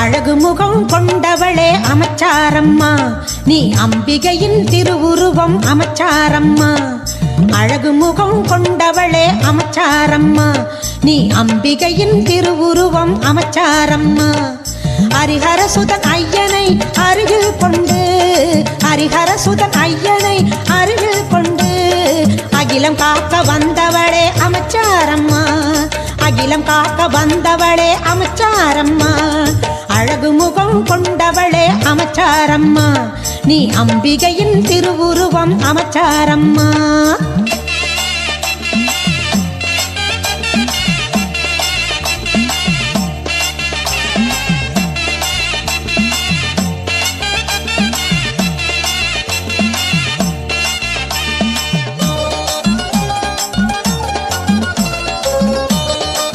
அழகு முகம் கொண்டவளே அமைச்சாரம்மா, நீ அம்பிகையின் திருவுருவம் அமைச்சாரம்மா. அழகு முகம் கொண்டவளே அமைச்சாரம்மா, நீ அம்பிகையின் திருவுருவம் அமைச்சாரம்மா. ஹரிஹரசுதன் ஐயனை அருகில் கொண்டு, ஹரிஹரசுதன் ஐயனை அருகில் கொண்டு, அகிலம் காக்க வந்தவளே அமைச்சாரம்மா, அகிலம் காக்க வந்தவளே அமைச்சாரம்மா. அழகு முகம் கொண்டவளே அமைச்சாரம்மா, நீ அம்பிகையின் திருவுருவம் அமைச்சாரம்மா.